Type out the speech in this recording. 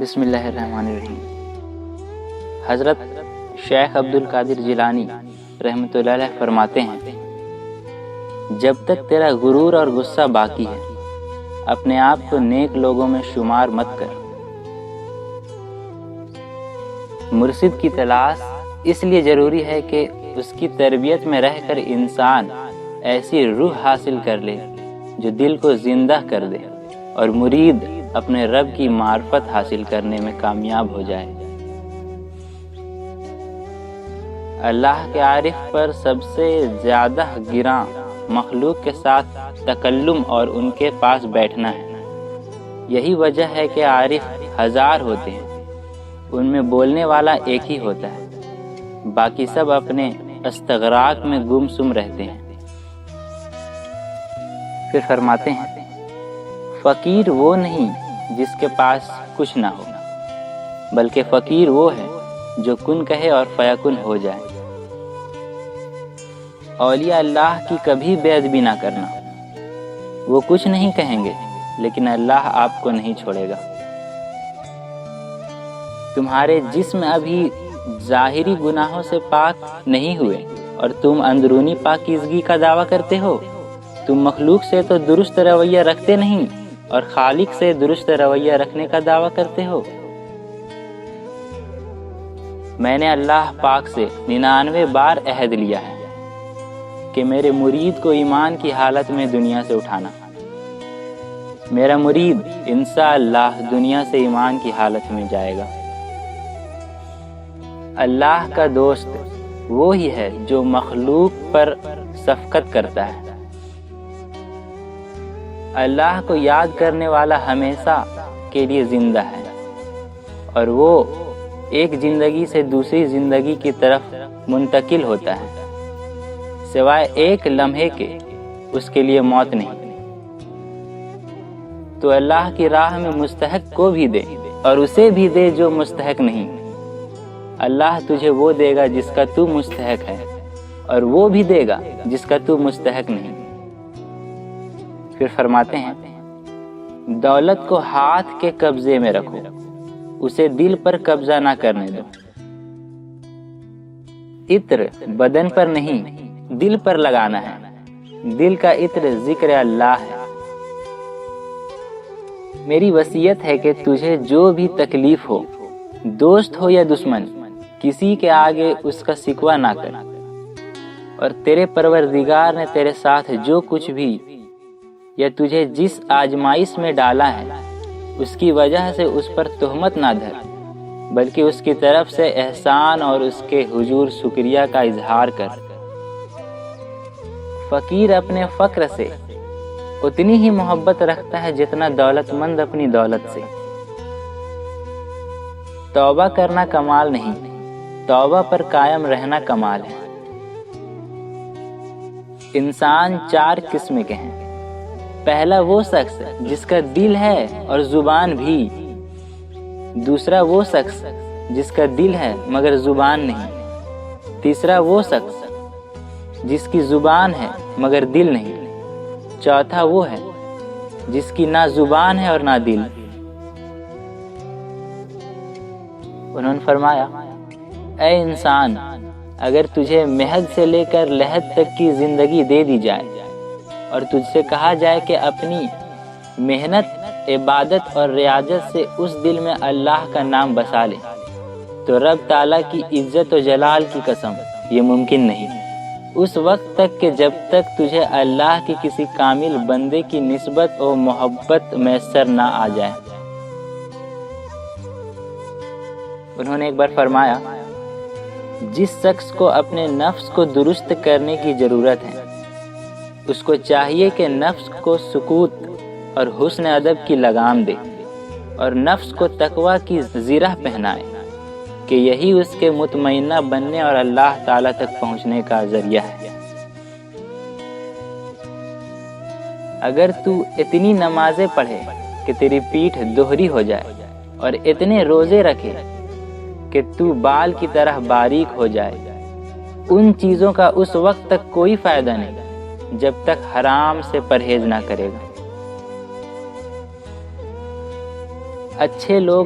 بسم اللہ الرحمن الرحیم۔ حضرت شیخ عبد القادر جیلانی رحمۃ اللہ علیہ فرماتے ہیں، جب تک تیرا غرور اور غصہ باقی ہے اپنے آپ کو نیک لوگوں میں شمار مت کر۔ مرشد کی تلاش اس لیے ضروری ہے کہ اس کی تربیت میں رہ کر انسان ایسی روح حاصل کر لے جو دل کو زندہ کر دے اور مرید اپنے رب کی معرفت حاصل کرنے میں کامیاب ہو جائے۔ اللہ کے عارف پر سب سے زیادہ گراں مخلوق کے ساتھ تکلم اور ان کے پاس بیٹھنا ہے۔ یہی وجہ ہے کہ عارف ہزار ہوتے ہیں، ان میں بولنے والا ایک ہی ہوتا ہے، باقی سب اپنے استغراق میں گم سم رہتے ہیں۔ پھر فرماتے ہیں، فقیر وہ نہیں جس کے پاس کچھ نہ ہو، بلکہ فقیر وہ ہے جو کن کہے اور فیکن ہو جائے۔ اولیاء اللہ کی کبھی بے ادبی نہ کرنا، وہ کچھ نہیں کہیں گے لیکن اللہ آپ کو نہیں چھوڑے گا۔ تمہارے جسم ابھی ظاہری گناہوں سے پاک نہیں ہوئے اور تم اندرونی پاکیزگی کا دعویٰ کرتے ہو۔ تم مخلوق سے تو درست رویہ رکھتے نہیں اور خالق سے درست رویہ رکھنے کا دعویٰ کرتے ہو۔ میں نے اللہ پاک سے 99 بار عہد لیا ہے کہ میرے مرید کو ایمان کی حالت میں دنیا سے اٹھانا۔ میرا مرید انشاءاللہ دنیا سے ایمان کی حالت میں جائے گا۔ اللہ کا دوست وہی ہے جو مخلوق پر شفقت کرتا ہے۔ اللہ کو یاد کرنے والا ہمیشہ کے لیے زندہ ہے اور وہ ایک زندگی سے دوسری زندگی کی طرف منتقل ہوتا ہے، سوائے ایک لمحے کے اس کے لیے موت نہیں۔ تو اللہ کی راہ میں مستحق کو بھی دے اور اسے بھی دے جو مستحق نہیں۔ اللہ تجھے وہ دے گا جس کا تو مستحق ہے اور وہ بھی دے گا جس کا تو مستحق نہیں۔ پھر فرماتے ہیں، دولت کو ہاتھ کے قبضے میں رکھو، اسے دل پر قبضہ نہ کرنے دو۔ عطر بدن پر نہیں دل پر لگانا ہے، دل کا عطر ذکر اللہ ہے۔ میری وصیت ہے کہ تجھے جو بھی تکلیف ہو، دوست ہو یا دشمن، کسی کے آگے اس کا شکوہ نہ کر، اور تیرے پروردگار نے تیرے ساتھ جو کچھ بھی یا تجھے جس آزمائش میں ڈالا ہے اس کی وجہ سے اس پر تہمت نہ دھر، بلکہ اس کی طرف سے احسان اور اس کے حضور شکریہ کا اظہار کر۔ فقیر اپنے فقر سے اتنی ہی محبت رکھتا ہے جتنا دولت مند اپنی دولت سے۔ توبہ کرنا کمال نہیں، توبہ پر قائم رہنا کمال ہے۔ انسان 4 قسم کے ہیں۔ پہلا وہ شخص جس کا دل ہے اور زبان بھی، دوسرا وہ شخص جس کا دل ہے مگر زبان نہیں، تیسرا وہ شخص جس کی زبان ہے مگر دل نہیں، چوتھا وہ ہے جس کی نہ زبان ہے اور نہ دل۔ انہوں نے فرمایا، اے انسان، اگر تجھے مہد سے لے کر لحد تک کی زندگی دے دی جائے اور تجھ سے کہا جائے کہ اپنی محنت، عبادت اور ریاضت سے اس دل میں اللہ کا نام بسا لے، تو رب تعالیٰ کی عزت و جلال کی قسم یہ ممکن نہیں، اس وقت تک کہ جب تک تجھے اللہ کی کسی کامل بندے کی نسبت و محبت میسر نہ آ جائے۔ انہوں نے ایک بار فرمایا، جس شخص کو اپنے نفس کو درست کرنے کی ضرورت ہے اس کو چاہیے کہ نفس کو سکوت اور حسن ادب کی لگام دے اور نفس کو تقویٰ کی زرہ پہنائے کہ یہی اس کے مطمئنہ بننے اور اللہ تعالیٰ تک پہنچنے کا ذریعہ ہے۔ اگر تو اتنی نمازیں پڑھے کہ تیری پیٹھ دوہری ہو جائے اور اتنے روزے رکھے کہ تو بال کی طرح باریک ہو جائے، ان چیزوں کا اس وقت تک کوئی فائدہ نہیں جب تک حرام سے پرہیز نہ کرے گا۔ اچھے لوگ